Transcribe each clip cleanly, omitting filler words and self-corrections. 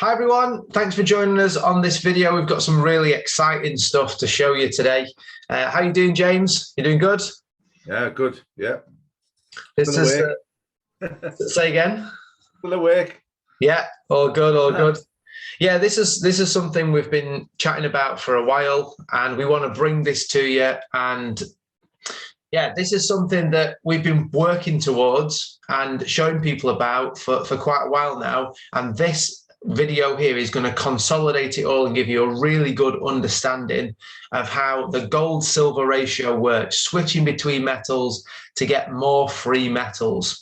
Hi everyone, thanks for joining us on this video. We've got some really exciting stuff to show you today. How you doing, James? You doing good? Yeah, good. Yeah. This is say again. Still awake. Yeah, all good, all good. Yeah, this is something we've been chatting about for a while, and we want to bring this to you. And yeah, this is something that we've been working towards and showing people about for quite a while now. And this video here is going to consolidate it all and give you a really good understanding of how the gold silver ratio works, switching between metals to get more free metals.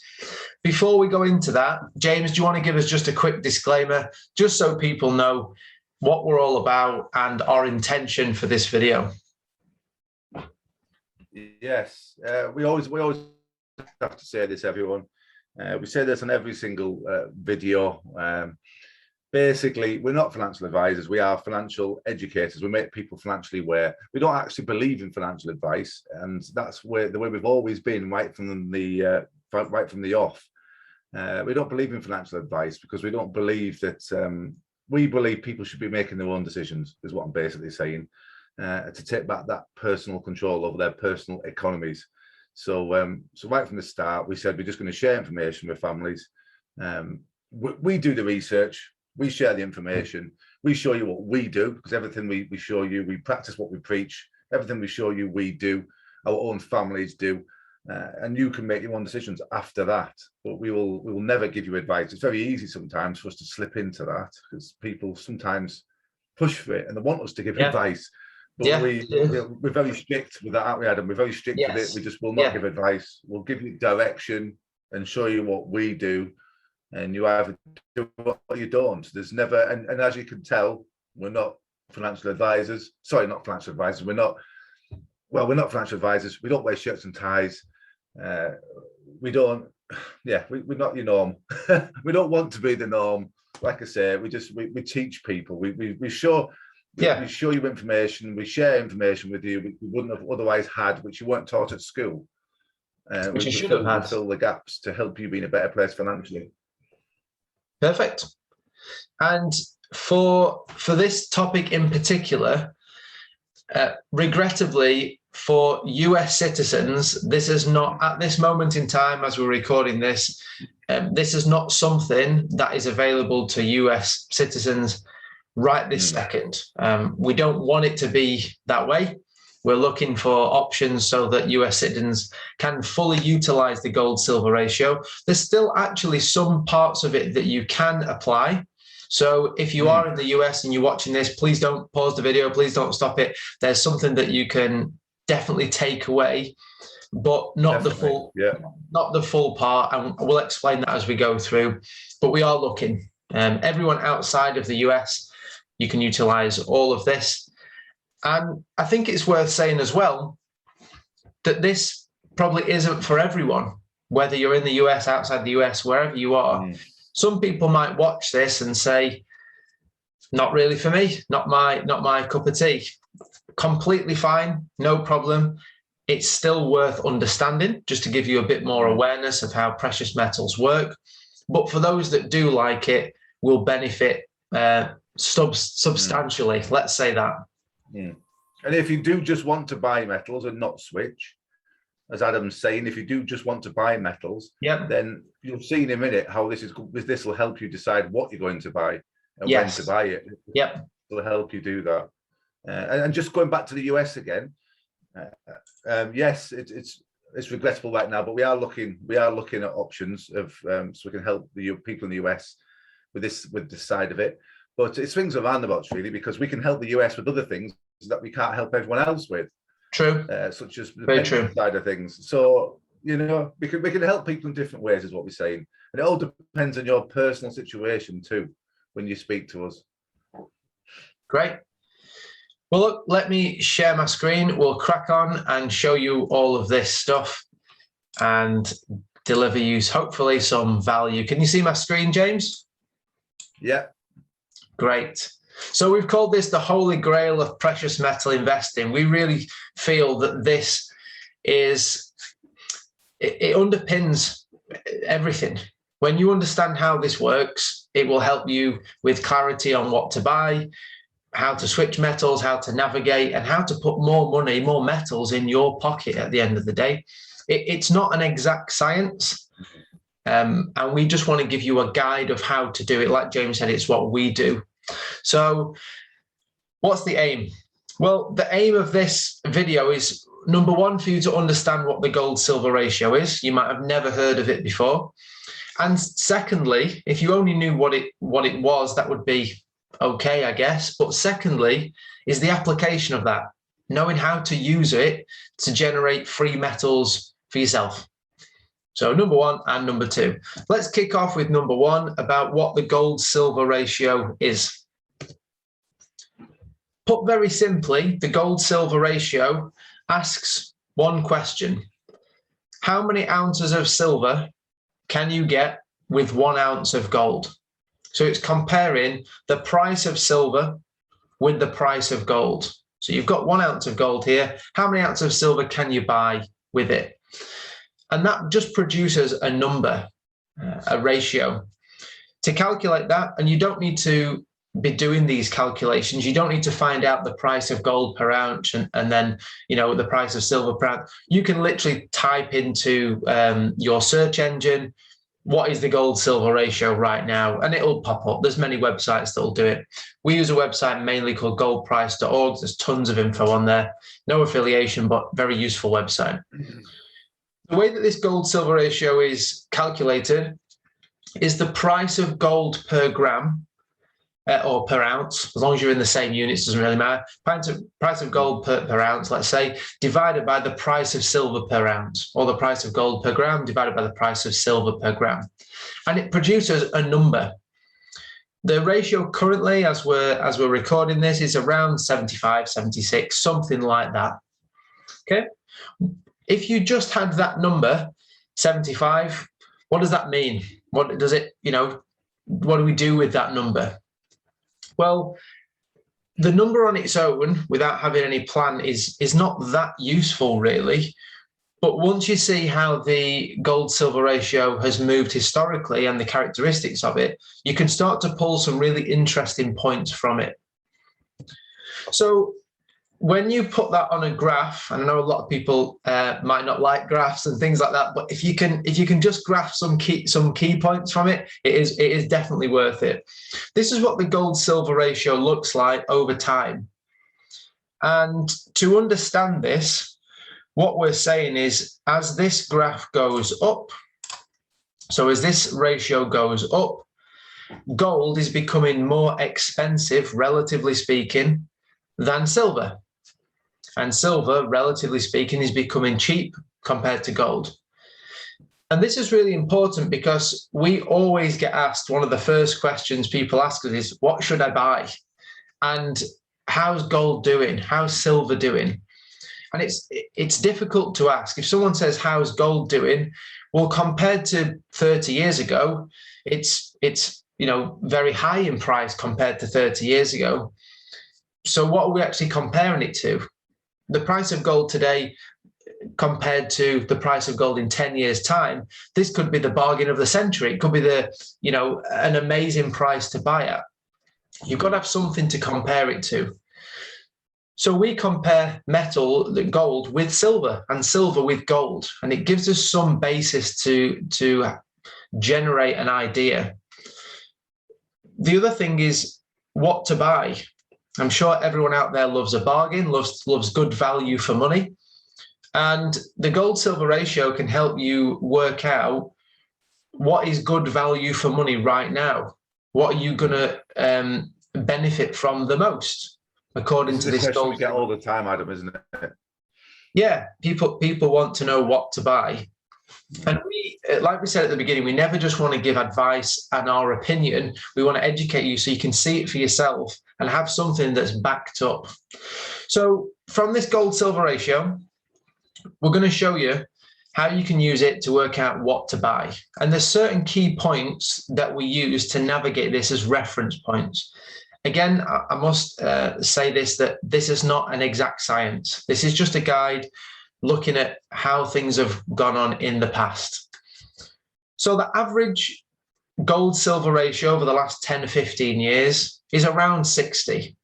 Before we go into that, James, do you want to give us just a quick disclaimer, just so people know what we're all about and our intention for this video? Yes, we always have to say this, everyone. We say this on every single video. Basically, we're not financial advisors. We are financial educators. We make people financially aware. We don't actually believe in financial advice, and that's the way we've always been right from the off. We don't believe in financial advice because we don't believe that. We believe people should be making their own decisions, is what I'm basically saying, to take back that personal control over their personal economies. So right from the start, we said we're just going to share information with families. We do the research. We share the information. We show you what we do, because everything we show you, we practice what we preach. Everything we show you, we do. Our own families do, and you can make your own decisions after that. But we will never give you advice. It's very easy sometimes for us to slip into that, because people sometimes push for it and they want us to give advice. But we're very strict with that, aren't we, Adam? We're very strict with it. We just will not give advice. We'll give you direction and show you what we do. And you either do what you don't. There's never, and as you can tell, we're not financial advisors. Sorry, not financial advisors. We're not financial advisors. We don't wear shirts and ties. We're not your norm. We don't want to be the norm. Like I say, we teach people. We show you information. We share information with you we wouldn't have otherwise had, which you weren't taught at school. Which you should have had. Fill the gaps to help you be in a better place financially. Perfect. And for this topic in particular, regrettably for US citizens, this is not, at this moment in time as we're recording this, this is not something that is available to US citizens right this second. We don't want it to be that way. We're looking for options so that US citizens can fully utilize the gold silver ratio. There's still actually some parts of it that you can apply. So if you are in the US and you're watching this, please don't pause the video. Please don't stop it. There's something that you can definitely take away, but not the full part. And we'll explain that as we go through. But we are looking. Everyone outside of the US, you can utilize all of this. And I think it's worth saying as well that this probably isn't for everyone, whether you're in the US, outside the US, wherever you are. Some people might watch this and say, not really for me, not my cup of tea. Completely fine, no problem. It's still worth understanding, just to give you a bit more awareness of how precious metals work. But for those that do like it, will benefit substantially, let's say that. And if you do just want to buy metals and not switch, as Adam's saying, if you do just want to buy metals, then you'll see in a minute how this will help you decide what you're going to buy and when to buy it. It'll help you do that. And just going back to the US again, yes, it's regrettable right now, but we are looking at options of so we can help the people in the US with this side of it. But it swings and roundabouts, really, because we can help the US with other things that we can't help everyone else with. True. Such as the pension side of things. So, we can help people in different ways, is what we're saying. And it all depends on your personal situation, too, when you speak to us. Great. Well, look, let me share my screen. We'll crack on and show you all of this stuff and deliver you, hopefully, some value. Can you see my screen, James? Yeah. Great. So we've called this the holy grail of precious metal investing. We really feel that this it underpins everything. When you understand how this works, it will help you with clarity on what to buy, how to switch metals, how to navigate, and how to put more money, more metals in your pocket at the end of the day. It's not an exact science. And we just want to give you a guide of how to do it. Like James said, it's what we do. So what's the aim? Well, the aim of this video is, number one, for you to understand what the gold-silver ratio is. You might have never heard of it before. And secondly, if you only knew what it was, that would be okay, I guess. But secondly, is the application of that, knowing how to use it to generate free metals for yourself. So number one and number two. Let's kick off with number one, about what the gold-silver ratio is. Put very simply, the gold-silver ratio asks one question: how many ounces of silver can you get with 1 ounce of gold? So it's comparing the price of silver with the price of gold. So you've got 1 ounce of gold here. How many ounces of silver can you buy with it? And that just produces a number, a ratio. To calculate that, and you don't need to be doing these calculations. You don't need to find out the price of gold per ounce and then, you know, the price of silver per ounce. You can literally type into your search engine, what is the gold-silver ratio right now? And it'll pop up. There's many websites that will do it. We use a website mainly called goldprice.org. There's tons of info on there. No affiliation, but very useful website. The way that this gold-silver ratio is calculated is the price of gold per gram, or per ounce, as long as you're in the same units, doesn't really matter. Price of gold per ounce, let's say, divided by the price of silver per ounce, or the price of gold per gram divided by the price of silver per gram. And it produces a number. The ratio currently, as we're recording this, is around 75, 76, something like that. Okay. If you just had that number, 75, what does that mean? What does it, you know, what do we do with that number? Well, the number on its own, without having any plan, is not that useful, really. But once you see how the gold-silver ratio has moved historically and the characteristics of it, you can start to pull some really interesting points from it. So when you put that on a graph, and I know a lot of people might not like graphs and things like that, but if you can just graph some key points from it, it is definitely worth it. This is what the gold-silver ratio looks like over time. And to understand this, what we're saying is, as this graph goes up, so as this ratio goes up, gold is becoming more expensive, relatively speaking, than silver. And silver, relatively speaking, is becoming cheap compared to gold. And this is really important because we always get asked, one of the first questions people ask us is, what should I buy? And how's gold doing? How's silver doing? And it's difficult to ask. If someone says, how's gold doing? Well, compared to 30 years ago, it's you know, very high in price compared to 30 years ago. So what are we actually comparing it to? The price of gold today compared to the price of gold in 10 years' time, this could be the bargain of the century. It could be you know, an amazing price to buy at. You've got to have something to compare it to. So we compare metal, the gold, with silver and silver with gold, and it gives us some basis to generate an idea. The other thing is what to buy. I'm sure everyone out there loves a bargain, loves good value for money. And the gold-silver ratio can help you work out what is good value for money right now. What are you going to benefit from the most, according to this gold? We get all the time, Adam, isn't it? Yeah, people want to know what to buy. And we, like we said at the beginning, we never just want to give advice and our opinion. We want to educate you so you can see it for yourself and have something that's backed up. So from this gold-silver ratio, we're going to show you how you can use it to work out what to buy. And there's certain key points that we use to navigate this as reference points. Again, I must say that this is not an exact science. This is just a guide looking at how things have gone on in the past. So the average gold silver ratio over the last 10 to 15 years is around 60.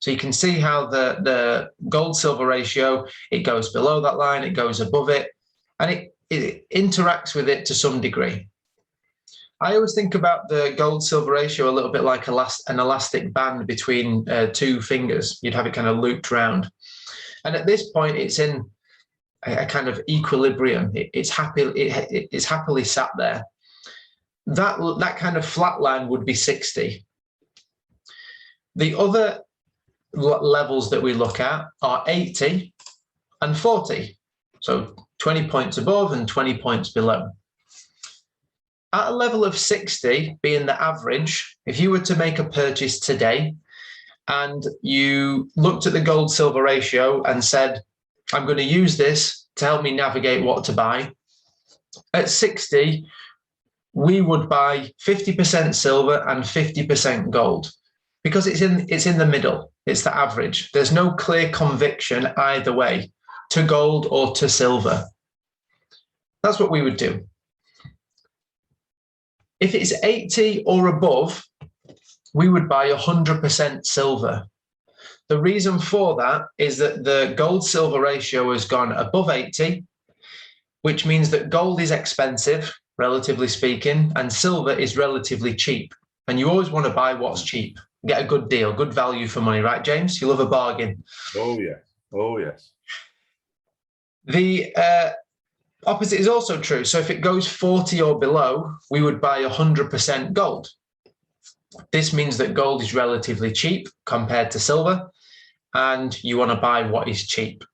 So you can see how the gold silver ratio, it goes below that line, it goes above it, and it interacts with it to some degree. I always think about the gold silver ratio a little bit like an elastic band between two fingers. You'd have it kind of looped around. And at this point, it's in a kind of equilibrium. It's happily sat there. That kind of flat line would be 60. The other levels that we look at are 80 and 40. So 20 points above and 20 points below. At a level of 60 being the average, if you were to make a purchase today and you looked at the gold silver ratio and said, I'm going to use this to help me navigate what to buy, at 60, we would buy 50% silver and 50% gold because it's in the middle. It's the average. There's no clear conviction either way, to gold or to silver. That's what we would do. If it's 80 or above, we would buy 100% silver. The reason for that is that the gold silver ratio has gone above 80, which means that gold is expensive, relatively speaking, and silver is relatively cheap. And you always want to buy what's cheap. Get a good deal, good value for money, right, James? You love a bargain. Oh, yes. Oh, yes. The opposite is also true. So if it goes 40 or below, we would buy 100% gold. This means that gold is relatively cheap compared to silver, and you want to buy what is cheap.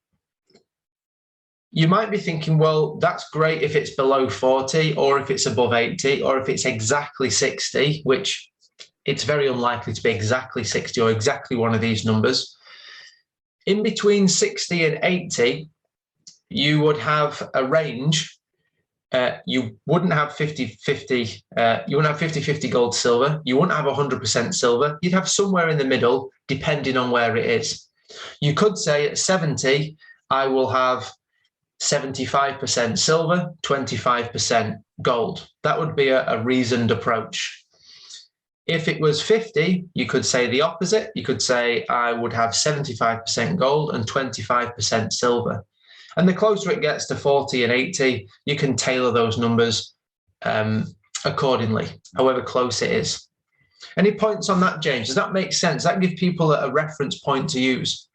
You might be thinking, well, that's great if it's below 40 or if it's above 80 or if it's exactly 60, which it's very unlikely to be exactly 60 or exactly one of these numbers. In between 60 and 80, you would have a range. You wouldn't have 50-50. You wouldn't have 50-50 gold silver. You wouldn't have 100% silver. You'd have somewhere in the middle, depending on where it is. You could say at 70, I will have 75% silver, 25% gold. That would be a reasoned approach. If it was 50, you could say the opposite. You could say I would have 75% gold and 25% silver. And the closer it gets to 40 and 80, you can tailor those numbers accordingly, however close it is. Any points on that, James? Does that make sense? Does that give people a reference point to use?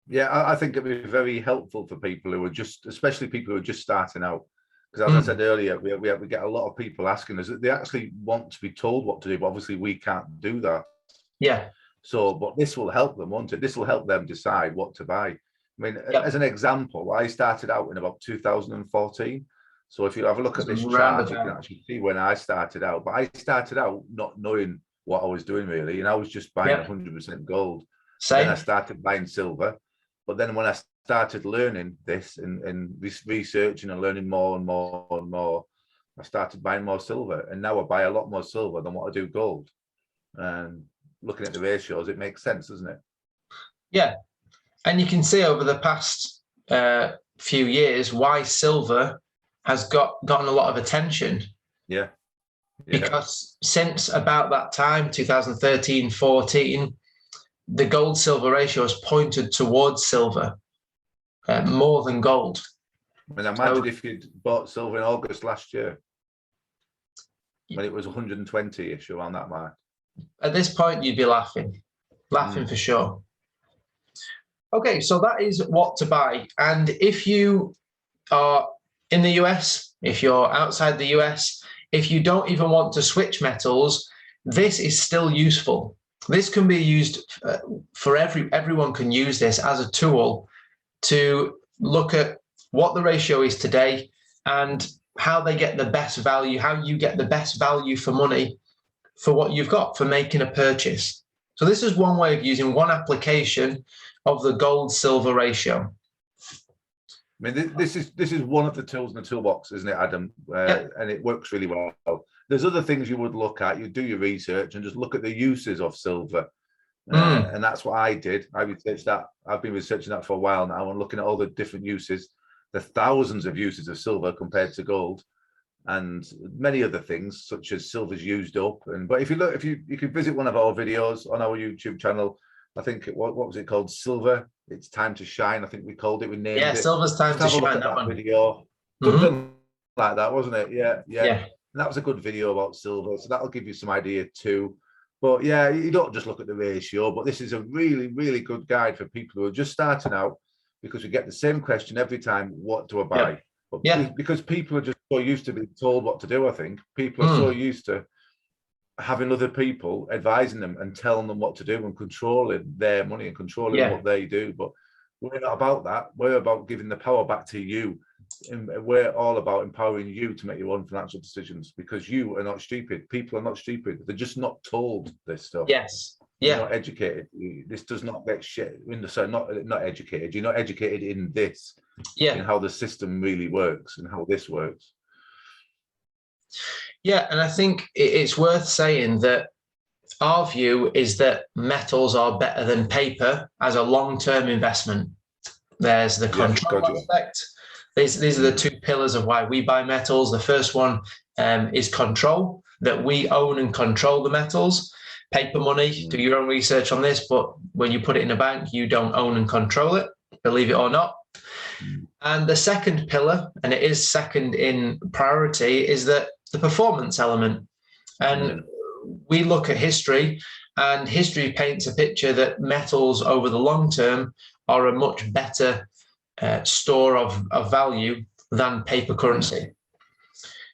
Yeah, I think it'd be very helpful for people who are especially people who are just starting out. Because as I said earlier, we get a lot of people asking us that they actually want to be told what to do, but obviously we can't do that. Yeah. So, but this will help them, won't it? This will help them decide what to buy. I mean, as an example, I started out in about 2014. So if you have a look at this chart, you can actually see when I started out. But I started out not knowing what I was doing really, and I was just buying 100% gold. Then I started buying silver. But then when I started learning this and researching and learning more and more and more, I started buying more silver. And now I buy a lot more silver than what I do gold. And looking at the ratios, it makes sense, doesn't it? Yeah. And you can see over the past few years why silver has gotten a lot of attention. Yeah. Because since about that time, 2013, 14, the gold silver ratio has pointed towards silver more than gold. I mean, imagine if you'd bought silver in August last year when it was 120-ish around that mark. At this point, you'd be laughing for sure. Okay, so that is what to buy. And if you are in the US, if you're outside the US, if you don't even want to switch metals, this is still useful. This can be used for everyone can use this as a tool to look at what the ratio is today and how they get the best value, how you get the best value for money for what you've got for making a purchase. So this is one way of using one application of the gold silver ratio. I mean, this is one of the tools in the toolbox, isn't it, Adam? And it works really well. There's other things you would look at. You do your research and just look at the uses of silver. And that's what I did. I researched that. I've been researching that for a while now and looking at all the different uses. The thousands of uses of silver compared to gold. and many other things such as silver's used up. And but if you look, you could visit one of our videos on our YouTube channel. I think what was it called? Silver, it's time to shine. I think we called it. We named it. Silver's time Just to have a shine. look at that One. video. Something like that, wasn't it? Yeah. Yeah. And that was a good video about silver, so that'll give you some idea too. But yeah, you don't just look at the ratio, but this is a really, really good guide for people who are just starting out, because we get the same question every time: what do I buy? But because people are just so used to being told what to do. I think people are so used to having other people advising them and telling them what to do and controlling their money and controlling what they do. But we're not about that. We're about giving the power back to you. And we're all about empowering you to make your own financial decisions, because you are not stupid. People are not stupid. They're just not told this stuff. Yes. You're not educated. This does not get shit. So not educated. You're not educated in this. In how the system really works and how this works. Yeah, and I think it's worth saying that our view is that metals are better than paper as a long-term investment. There's the control aspect. These are the two pillars of why we buy metals. The first one is control, that we own and control the metals. Paper money, do your own research on this, but when you put it in a bank, you don't own and control it, believe it or not. And the second pillar, and it is second in priority, is that the performance element. And we look at history, and history paints a picture that metals over the long term are a much better store of value than paper currency.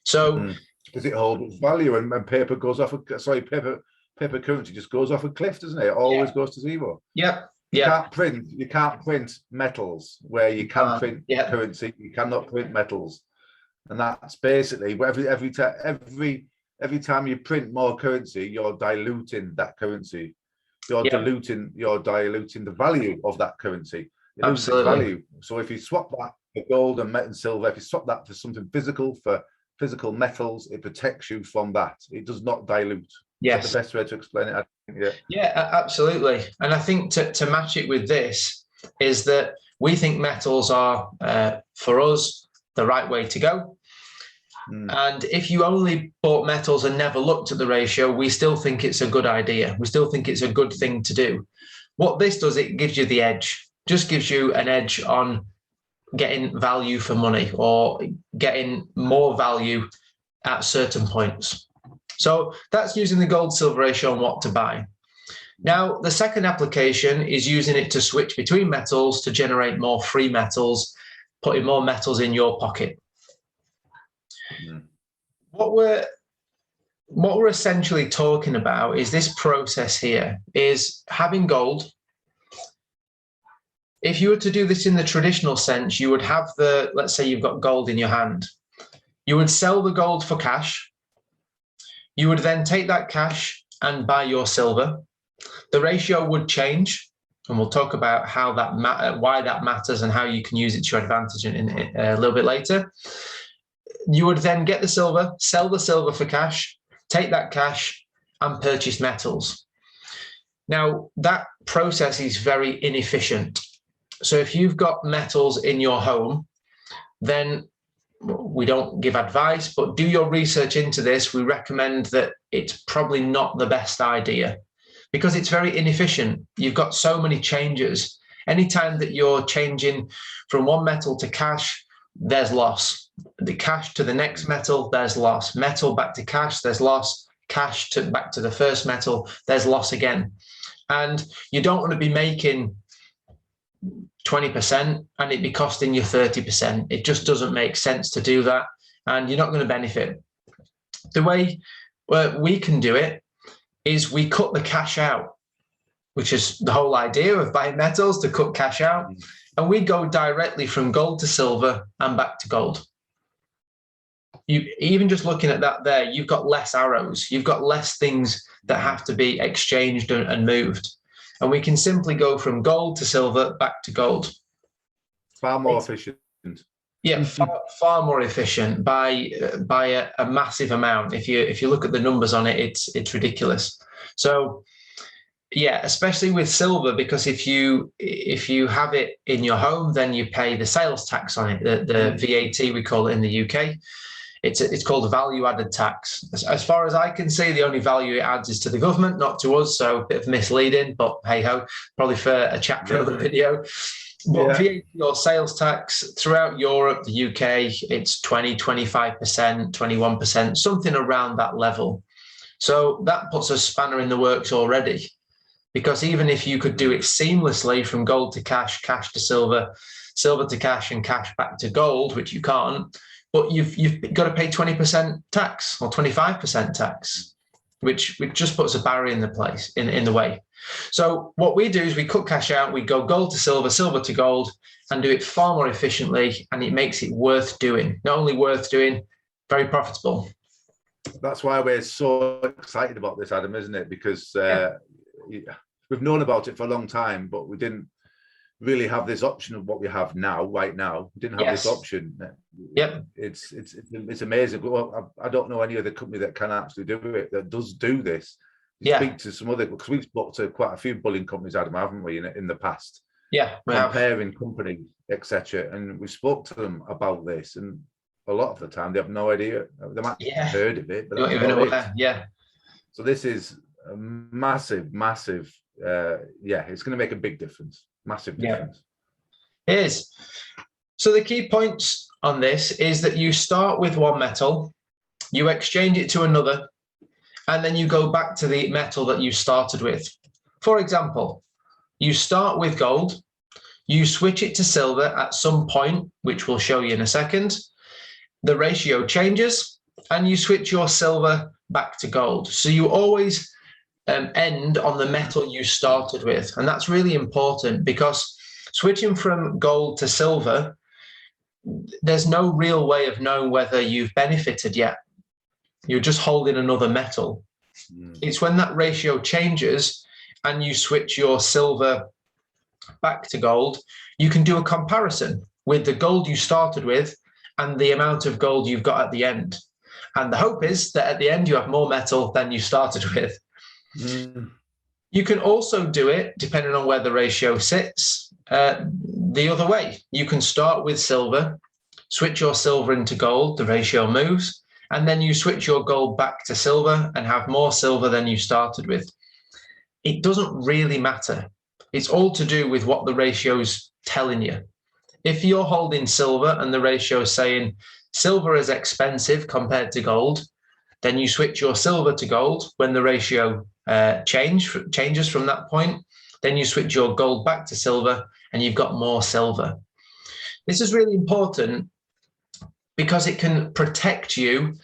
So because it holds value, and paper goes off paper currency just goes off a cliff, doesn't it? It always goes to zero. You can't print metals where you can print currency. You cannot print metals, and that's basically every time you print more currency, you're diluting that currency. You're diluting the value of that currency. It loses its value. So if you swap that for gold and silver, if you swap that for something physical, for physical metals, it protects you from that. It does not dilute. Yes, that's the best way to explain it. I think, absolutely. And I think to match it with this is that we think metals are, for us, the right way to go. And if you only bought metals and never looked at the ratio, we still think it's a good idea. We still think it's a good thing to do. What this does, it gives you the edge. Just gives you an edge on getting value for money or getting more value at certain points. So that's using the gold-silver ratio on what to buy. Now, the second application is using it to switch between metals to generate more free metals, putting more metals in your pocket. What we're essentially talking about is this process here, is having gold. If you were to do this in the traditional sense, you would have let's say you've got gold in your hand. You would sell the gold for cash. You would then take that cash and buy your silver. The ratio would change, and we'll talk about how why that matters and how you can use it to your advantage in a little bit later. You would then get the silver, sell the silver for cash, take that cash and purchase metals. Now, that process is very inefficient. So if you've got metals in your home, then we don't give advice, but do your research into this. We recommend that it's probably not the best idea because it's very inefficient. You've got so many changes. Anytime that you're changing from one metal to cash, there's loss. The cash to the next metal, there's loss. Metal back to cash, there's loss. Cash back to the first metal, there's loss again. And you don't want to be making 20% and it be costing you 30%. It just doesn't make sense to do that, and you're not going to benefit. The way we can do it is we cut the cash out, which is the whole idea of buying metals, to cut cash out, and we go directly from gold to silver and back to gold. You even just looking at that there, you've got less arrows, you've got less things that have to be exchanged and moved. And we can simply go from gold to silver back to gold. Far more efficient. Yeah, far more efficient by a massive amount. If you look at the numbers on it, it's ridiculous. So yeah, especially with silver, because if you have it in your home, then you pay the sales tax on it, the VAT we call it in the UK. It's called a value-added tax. As far as I can see, the only value it adds is to the government, not to us. So a bit of misleading, but hey ho, probably for a chat for another video. But VAT or sales tax throughout Europe, the UK, it's 20, 25%, 21%, something around that level. So that puts a spanner in the works already, because even if you could do it seamlessly from gold to cash, cash to silver, silver to cash, and cash back to gold, which you can't, but you've got to pay 20% tax or 25% tax, which just puts a barrier in the place, in the way. So what we do is we cut cash out, we go gold to silver, silver to gold, and do it far more efficiently, and it makes it worth doing. Not only worth doing, very profitable. That's why we're so excited about this, Adam, isn't it? Because we've known about it for a long time, but we didn't really have this option of what we have now, right now. We didn't have this option. Yep. It's amazing. Well, I don't know any other company that can actually do it, that does do this. Speak to some other, because we've spoke to quite a few bullion companies, Adam, haven't we, in the past? Yeah, comparing companies, etc. And we spoke to them about this, and a lot of the time they have no idea. They might have heard of it, but don't even know what. Yeah. So this is a massive, massive. It's going to make a big difference. Massive difference. It is. So the key points on this is that you start with one metal, you exchange it to another, and then you go back to the metal that you started with. For example, you start with gold, you switch it to silver at some point, which we'll show you in a second. The ratio changes, and you switch your silver back to gold. So you always end on the metal you started with. And that's really important, because switching from gold to silver, there's no real way of knowing whether you've benefited yet. You're just holding another metal. It's when that ratio changes and you switch your silver back to gold, you can do a comparison with the gold you started with and the amount of gold you've got at the end. And the hope is that at the end you have more metal than you started with. You can also do it, depending on where the ratio sits, the other way. You can start with silver, switch your silver into gold, the ratio moves, and then you switch your gold back to silver and have more silver than you started with. It doesn't really matter. It's all to do with what the ratio's telling you. If you're holding silver and the ratio is saying silver is expensive compared to gold, then you switch your silver to gold. When the ratio changes from that point, then you switch your gold back to silver and you've got more silver. This is really important because it can protect you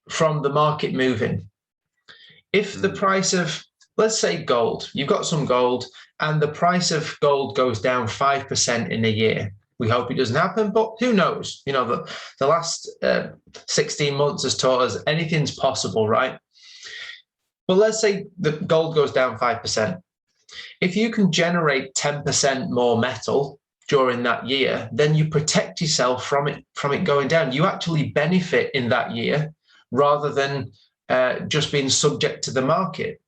from the market moving. If the price of, let's say gold, you've got some gold and the price of gold goes down 5% in a year. We hope it doesn't happen, but who knows? You know, the last 16 months has taught us anything's possible, right? But let's say the gold goes down 5%. If you can generate 10% more metal during that year, then you protect yourself from it going down. You actually benefit in that year rather than just being subject to the market.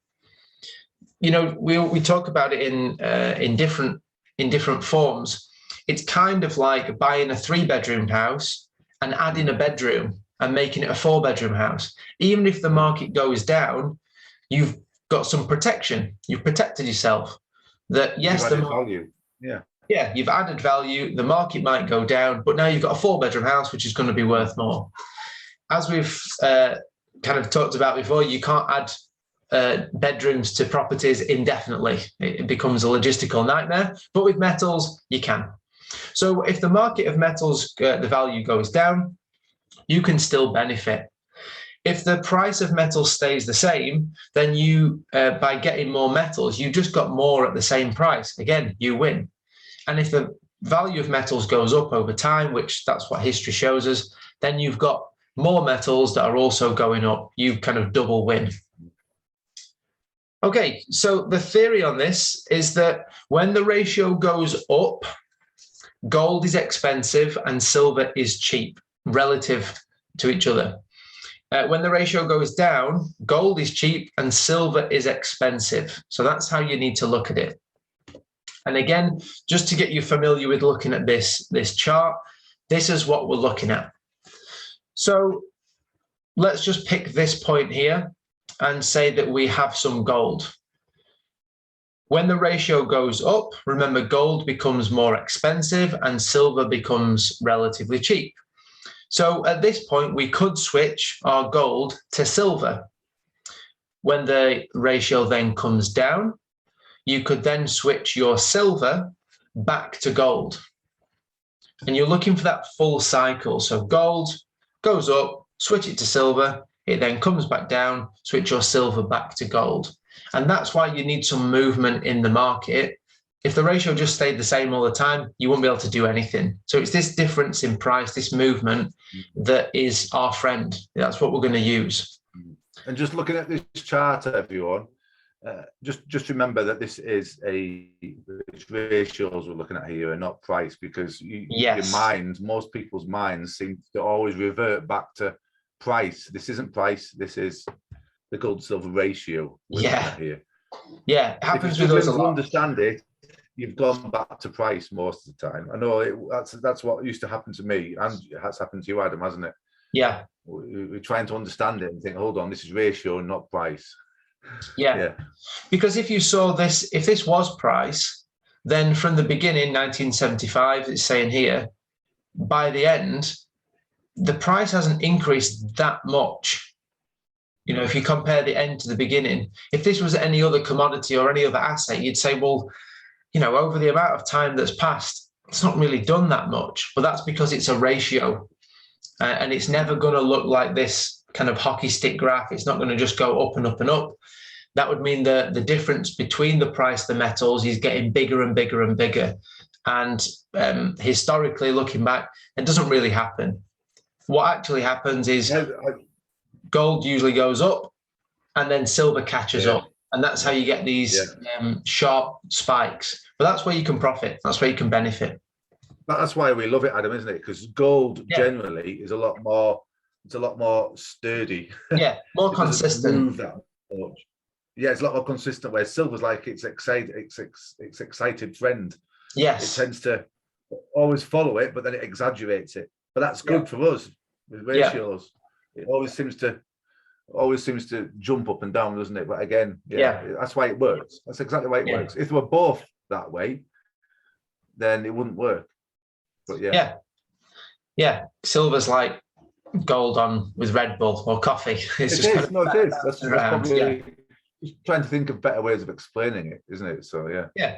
You know, we talk about it in different forms. It's kind of like buying a 3-bedroom house and adding a bedroom and making it a 4-bedroom house. Even if the market goes down, you've got some protection. You've protected yourself. That yes, the value. Yeah, you've added value. The market might go down, but now you've got a 4-bedroom house, which is going to be worth more. As we've kind of talked about before, you can't add bedrooms to properties indefinitely. It becomes a logistical nightmare. But with metals, you can. So if the market of metals, the value goes down, you can still benefit. If the price of metals stays the same, then you, by getting more metals, you just got more at the same price. Again, you win. And if the value of metals goes up over time, which that's what history shows us, then you've got more metals that are also going up. You kind of double win. Okay, so the theory on this is that when the ratio goes up, gold is expensive and silver is cheap relative to each other. When the ratio goes down, gold is cheap and silver is expensive. So that's how you need to look at it. And again, just to get you familiar with looking at this chart, this is what we're looking at. So let's just pick this point here and say that we have some gold. When the ratio goes up, remember gold becomes more expensive and silver becomes relatively cheap. So at this point, we could switch our gold to silver. When the ratio then comes down, you could then switch your silver back to gold. And you're looking for that full cycle. So gold goes up, switch it to silver, it then comes back down, switch your silver back to gold. And that's why you need some movement in the market. If the ratio just stayed the same all the time, you won't be able to do anything. So it's this difference in price, this movement, that is our friend. That's what we're going to use. And just looking at this chart, everyone, just remember that this is ratios we're looking at here and not price, because your mind, most people's minds seem to always revert back to price. This isn't price. This is the gold silver ratio we're looking at here. Yeah, it happens with us a lot. Understand it. You've gone back to price most of the time. I know that's what used to happen to me, and it has happened to you, Adam, hasn't it? Yeah. We're trying to understand it and think, hold on, this is ratio, not price. Yeah. Because if you saw this, if this was price, then from the beginning, 1975, it's saying here, by the end, the price hasn't increased that much. You know, if you compare the end to the beginning, if this was any other commodity or any other asset, you'd say, well, you know, over the amount of time that's passed, it's not really done that much. But that's because it's a ratio, and it's never going to look like this kind of hockey stick graph. It's not going to just go up and up and up. That would mean that the difference between the price of the metals is getting bigger and bigger and bigger. And historically, looking back, it doesn't really happen. What actually happens is gold usually goes up and then silver catches up. And that's how you get these sharp spikes. But that's where you can profit. That's where you can benefit. That's why we love it, Adam, isn't it? Because gold generally is a lot more, it's a lot more sturdy. Yeah, more consistent. Move that much. Yeah, it's a lot more consistent, where silver's like it's excited trend. Yes. It tends to always follow it, but then it exaggerates it. But that's good for us with ratios. It always seems to jump up and down, doesn't it? But again, that's why it works. That's exactly why it works. If they were both that way, then it wouldn't work. But yeah, silver's like gold on with Red Bull or coffee. It is. That's probably just trying to think of better ways of explaining it, isn't it? So yeah.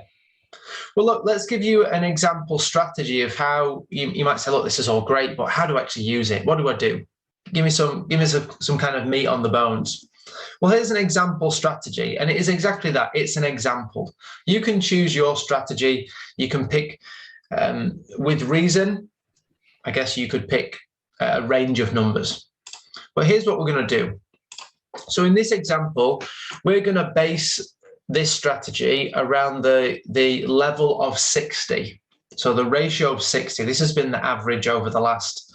Well, look, let's give you an example strategy of how you might say, look, this is all great, but how do I actually use it? What do I do? Give me some kind of meat on the bones. Well, here's an example strategy, and it is exactly that. It's an example. You can choose your strategy. You can pick with reason. I guess you could pick a range of numbers. But here's what we're going to do. So in this example, we're going to base this strategy around the level of 60. So the ratio of 60. This has been the average over the last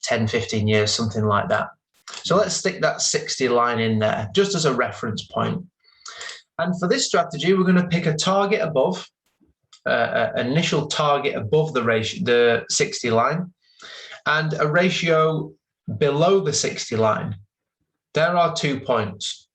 10, 15 years, something like that. So let's stick that 60 line in there just as a reference point. And for this strategy, we're going to pick a target above, initial target above the ratio, the 60 line, and a ratio below the 60 line. There are 2 points.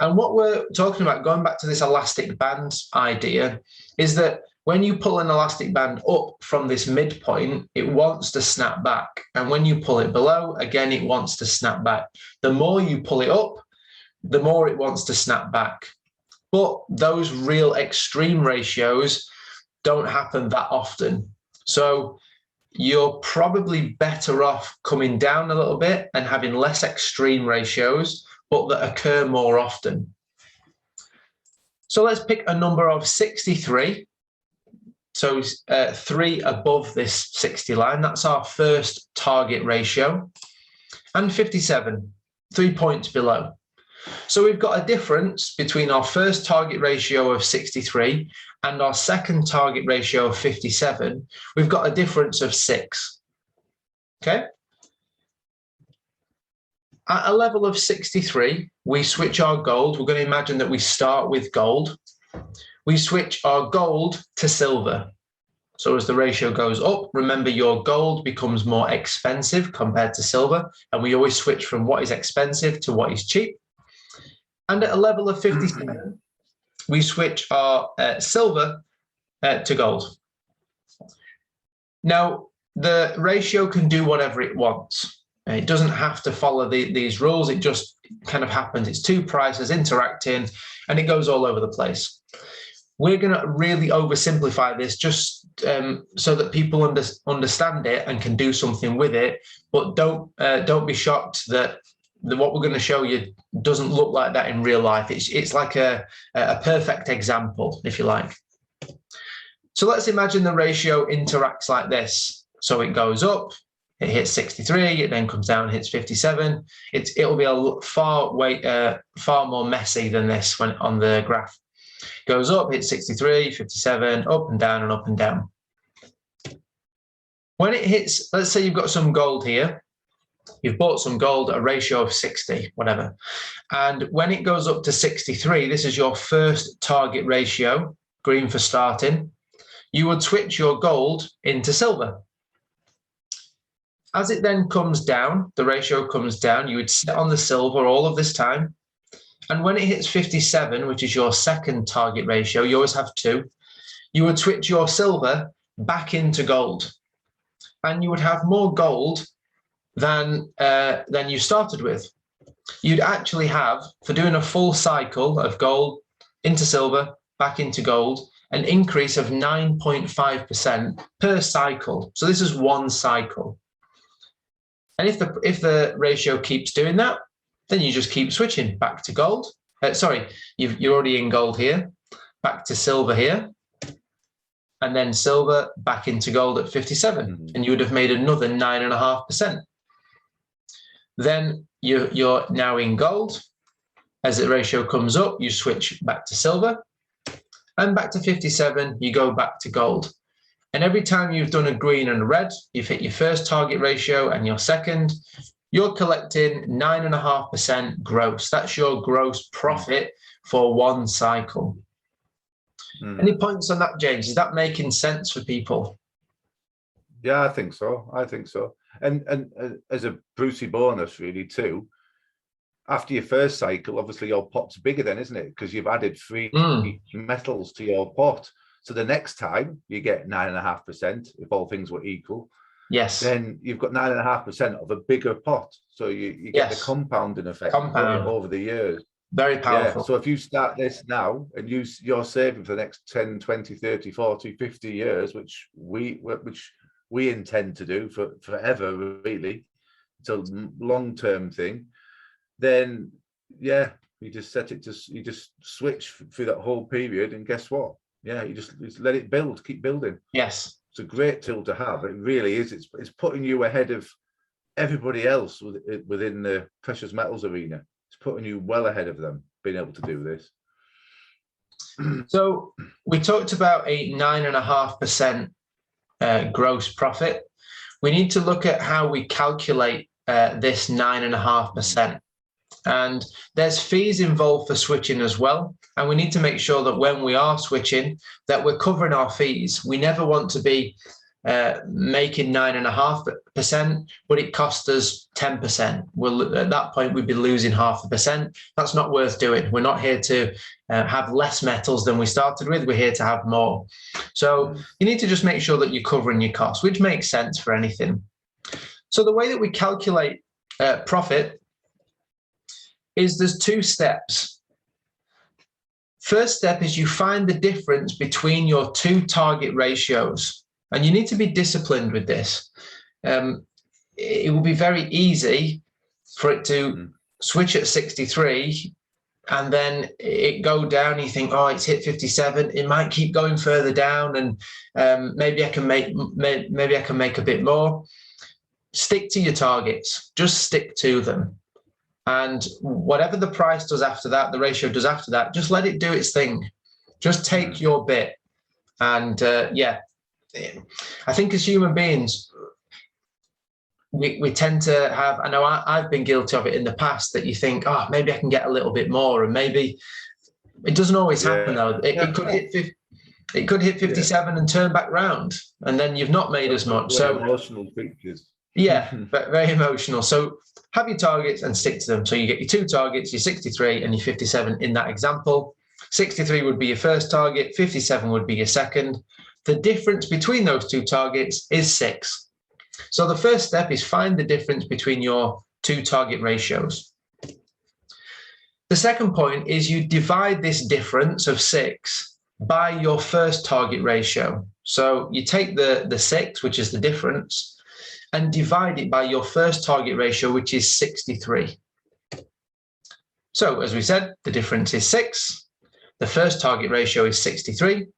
And what we're talking about, going back to this elastic band idea, is that when you pull an elastic band up from this midpoint, it wants to snap back. And when you pull it below, again, it wants to snap back. The more you pull it up, the more it wants to snap back. But those real extreme ratios don't happen that often. So you're probably better off coming down a little bit and having less extreme ratios, but that occur more often. So let's pick a number of 63. So 3 above this 60 line, that's our first target ratio, and 57, 3 points below. So we've got a difference between our first target ratio of 63 and our second target ratio of 57. We've got a difference of 6. Okay. At a level of 63, we switch our gold. We're going to imagine that we start with gold. We switch our gold to silver. So as the ratio goes up, remember your gold becomes more expensive compared to silver. And we always switch from what is expensive to what is cheap. And at a level of 57, we switch our silver to gold. Now, the ratio can do whatever it wants. It doesn't have to follow these rules. It just kind of happens. It's two prices interacting, and it goes all over the place. We're going to really oversimplify this just so that people understand it and can do something with it. But don't be shocked that what we're going to show you doesn't look like that in real life. It's like a perfect example, if you like. So let's imagine the ratio interacts like this. So it goes up, it hits 63, it then comes down, hits 57. It'll be a far more messy than this when on the graph. Goes up, hits 63, 57, up and down and up and down. When it hits, let's say you've got some gold here. You've bought some gold at a ratio of 60, whatever. And when it goes up to 63, this is your first target ratio, green for starting. You would switch your gold into silver. As it then comes down, the ratio comes down, you would sit on the silver all of this time. And when it hits 57, which is your second target ratio, you always have two, you would switch your silver back into gold. And you would have more gold than you started with. You'd actually have, for doing a full cycle of gold into silver, back into gold, an increase of 9.5% per cycle. So this is one cycle. And if the ratio keeps doing that, then you just keep switching back to gold. You're already in gold here, back to silver here, and then silver back into gold at 57, and you would have made another 9.5%. Then you're now in gold. As the ratio comes up, you switch back to silver, and back to 57, you go back to gold. And every time you've done a green and a red, you've hit your first target ratio and your second, you're collecting 9.5% gross. That's your gross profit for one cycle. Any points on that, James? Is that making sense for people? Yeah, I think so. And as a Brucey bonus, really, too, after your first cycle, obviously your pot's bigger then, isn't it? Because you've added 3 metals to your pot. So the next time you get 9.5%, if all things were equal. Yes. Then you've got 9.5% of a bigger pot. So you get the compounding effect over the years. Very powerful. Yeah. So if you start this now and you're saving for the next 10, 20, 30, 40, 50 years, which we intend to do for forever, really, it's a long-term thing, then yeah, you just you just switch through that whole period, and guess what? Yeah, you just let it build, keep building. Yes. It's a great tool to have. It really is. It's putting you ahead of everybody else within the precious metals arena. It's putting you well ahead of them, being able to do this. So we talked about a 9.5% gross profit. We need to look at how we calculate this 9.5%. And there's fees involved for switching as well. And we need to make sure that when we are switching, that we're covering our fees. We never want to be making 9.5%, but it costs us 10%. At that point, we'd be losing 0.5%. That's not worth doing. We're not here to have less metals than we started with. We're here to have more. So you need to just make sure that you're covering your costs, which makes sense for anything. So the way that we calculate profit is there's 2 steps. First step is you find the difference between your 2 target ratios, and you need to be disciplined with this. It will be very easy for it to switch at 63 and then it go down. You think, oh, it's hit 57. It might keep going further down, and maybe I can make a bit more. Stick to your targets. Just stick to them. And whatever the price does after that, the ratio does after that, just let it do its thing. Just take your bit. And yeah, I think as human beings, we tend to have, I know I've been guilty of it in the past, that you think, oh, maybe I can get a little bit more. And maybe it doesn't always happen, though. It could hit It could hit 57 and turn back round, and then you've not made as much. So emotional pictures. Yeah, but very emotional. So have your targets and stick to them. So you get your 2 targets, your 63 and your 57 in that example. 63 would be your first target, 57 would be your second. The difference between those 2 targets is 6. So the first step is find the difference between your 2 target ratios. The second point is you divide this difference of 6 by your first target ratio. So you take the 6, which is the difference, and divide it by your first target ratio, which is 63. So as we said, the difference is 6. The first target ratio is 63.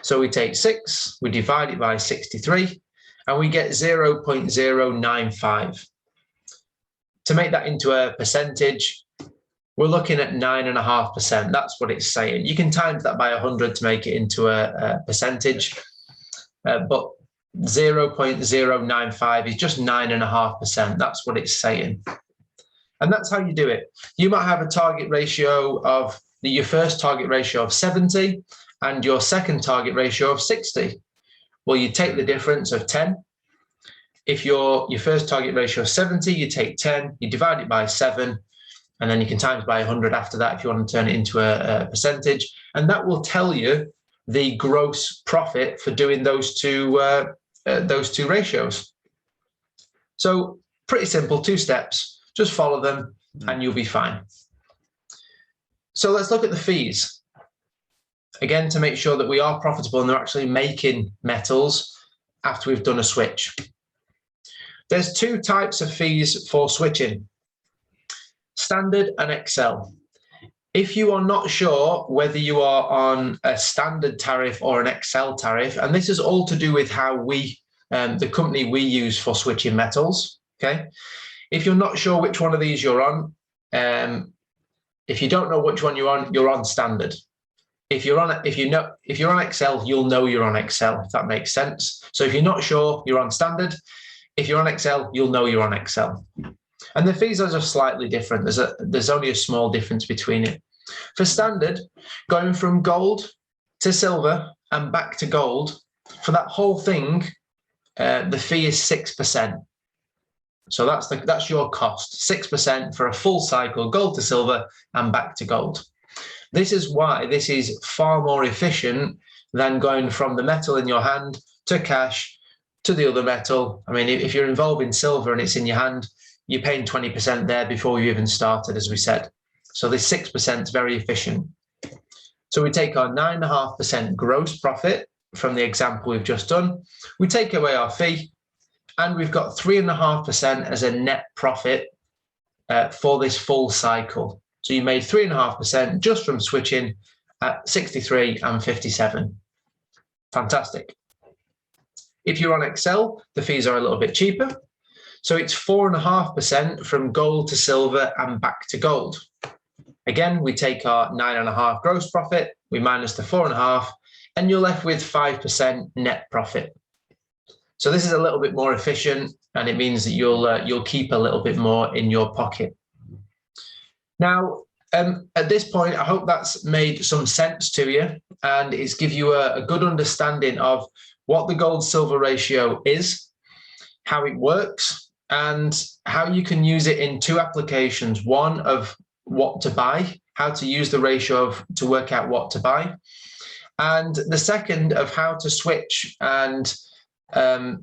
So we take 6, we divide it by 63, and we get 0.095. To make that into a percentage, we're looking at 9.5%. That's what it's saying. You can times that by 100 to make it into a percentage, but 0.095 is just 9.5%. That's what it's saying. And that's how you do it. You might have a target ratio of your first target ratio of 70 and your second target ratio of 60. Well, you take the difference of 10. If your first target ratio is 70, you take 10, you divide it by 7, and then you can times by 100 after that if you want to turn it into a percentage. And that will tell you the gross profit for doing those two ratios. So pretty simple, 2 steps. Just follow them and you'll be fine. So let's look at the fees. Again, to make sure that we are profitable and they're actually making metals after we've done a switch. There's 2 types of fees for switching: standard and Excel. If you are not sure whether you are on a standard tariff or an Excel tariff, and this is all to do with how we, the company we use for switching metals, okay? If you're not sure which one of these you're on, if you don't know which one you're on standard. If you're on Excel, you'll know you're on Excel, if that makes sense. So if you're not sure, you're on standard. If you're on Excel, you'll know you're on Excel. And the fees are just slightly different. There's only a small difference between it. For standard, going from gold to silver and back to gold, for that whole thing, the fee is 6%. So that's your cost, 6% for a full cycle, gold to silver and back to gold. This is why this is far more efficient than going from the metal in your hand to cash to the other metal. I mean, if you're involved in silver and it's in your hand, you're paying 20% there before you even started, as we said. So this 6% is very efficient. So we take our 9.5% gross profit from the example we've just done. We take away our fee, and we've got 3.5% as a net profit for this full cycle. So you made 3.5% just from switching at 63 and 57. Fantastic. If you're on Excel, the fees are a little bit cheaper. So it's 4.5% from gold to silver and back to gold. Again, we take our 9.5 gross profit, we minus the 4.5, and you're left with 5% net profit. So this is a little bit more efficient, and it means that you'll keep a little bit more in your pocket. Now, at this point, I hope that's made some sense to you, and it's give you a good understanding of what the gold-silver ratio is, how it works, and how you can use it in 2 applications. One of what to buy, how to use the ratio to work out what to buy, and the second of how to switch and how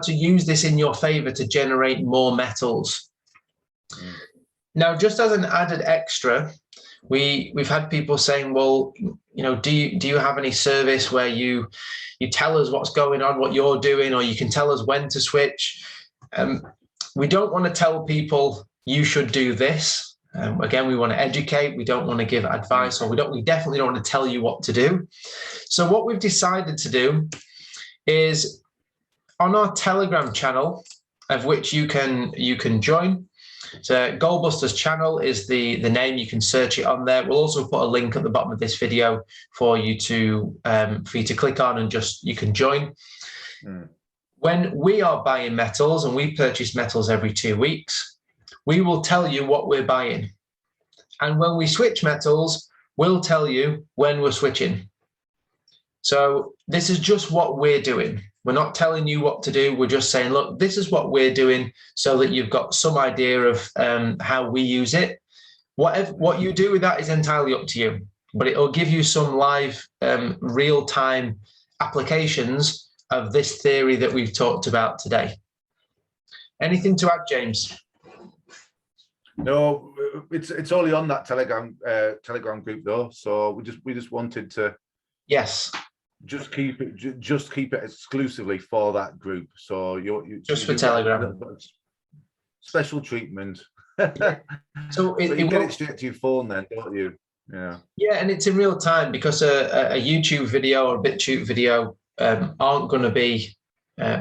to use this in your favor to generate more metals. Now, just as an added extra, we've had people saying, well, you know, do you have any service where you tell us what's going on, what you're doing, or you can tell us when to switch? We don't want to tell people you should do this. Again, we want to educate. We don't want to give advice, or we definitely don't want to tell you what to do. So what we've decided to do is on our Telegram channel, of which you can join. So GoldBusters channel is the name. You can search it on there. We'll also put a link at the bottom of this video for you to click on and you can join. When we are buying metals, and we purchase metals every 2 weeks, we will tell you what we're buying. And when we switch metals, we'll tell you when we're switching. So this is just what we're doing. We're not telling you what to do. We're just saying, look, this is what we're doing, so that you've got some idea of how we use it. What you do with that is entirely up to you, but it'll give you some live, real-time applications of this theory that we've talked about today. Anything to add, James? No, it's only on that Telegram group though, so we just wanted to just keep it exclusively for that group. So you just for Telegram, special treatment. So you get it straight to your phone then, don't you? Yeah, and it's in real time, because a YouTube video or a BitChute video aren't going to be,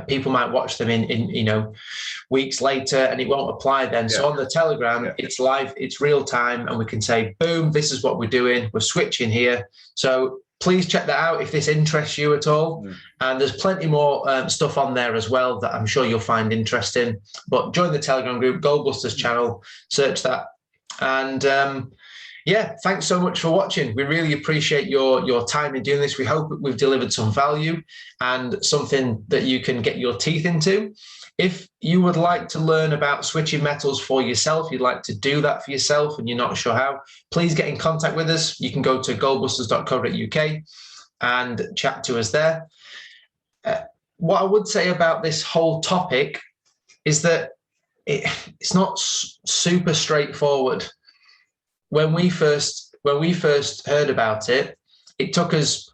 people might watch them in weeks later, and it won't apply then. So on the Telegram, it's live, it's real time, and we can say, boom, this is what we're doing, we're switching here. So please check that out if this interests you at all. And there's plenty more stuff on there as well that I'm sure you'll find interesting. But join the Telegram group, GoldBusters channel, search that. And thanks so much for watching. We really appreciate your time in doing this. We hope we've delivered some value and something that you can get your teeth into. If you would like to learn about switching metals for yourself, you'd like to do that for yourself and you're not sure how, please get in contact with us. You can go to goldbusters.co.uk and chat to us there. What I would say about this whole topic is that it's not super straightforward. When we first heard about it, it took us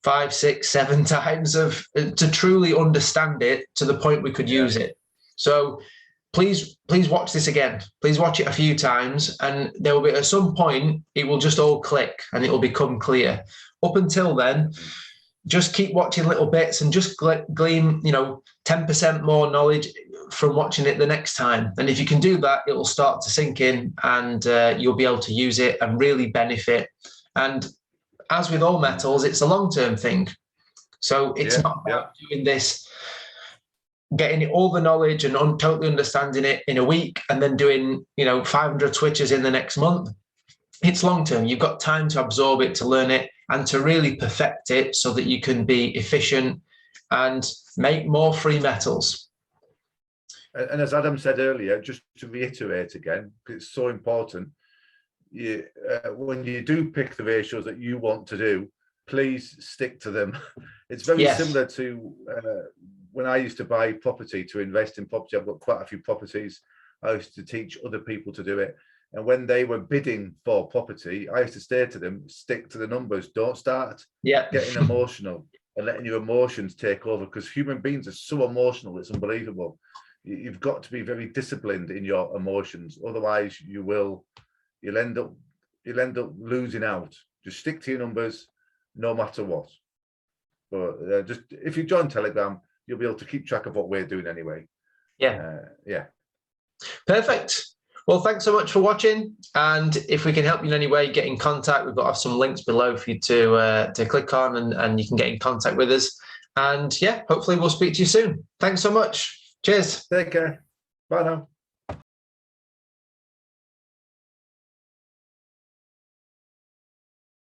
5, 6, 7 times to truly understand it to the point we could use it. So please watch this again. Please watch it a few times, and there will be, at some point, it will just all click and it will become clear. Up until then, just keep watching little bits and just glean 10% more knowledge from watching it the next time. And if you can do that, it will start to sink in, and you'll be able to use it and really benefit. And as with all metals, it's a long-term thing. So it's not about doing this, getting all the knowledge and totally understanding it in a week and then doing 500 switches in the next month. It's long-term. You've got time to absorb it, to learn it, and to really perfect it so that you can be efficient and make more free metals. And as Adam said earlier, just to reiterate again, it's so important, when you do pick the ratios that you want to do, please stick to them. It's very similar to when I used to buy property to invest in property. I've got quite a few properties. I used to teach other people to do it. And when they were bidding for property, I used to say to them, stick to the numbers. Don't start getting emotional and letting your emotions take over, because human beings are so emotional. It's unbelievable. You've got to be very disciplined in your emotions. Otherwise, you'll end up losing out. Just stick to your numbers, no matter what. But just if you join Telegram, you'll be able to keep track of what we're doing anyway. Perfect. Well, thanks so much for watching. And if we can help you in any way, get in contact. We've got some links below for you to click on, and you can get in contact with us. And hopefully we'll speak to you soon. Thanks so much. Cheers. Take care. Bye now.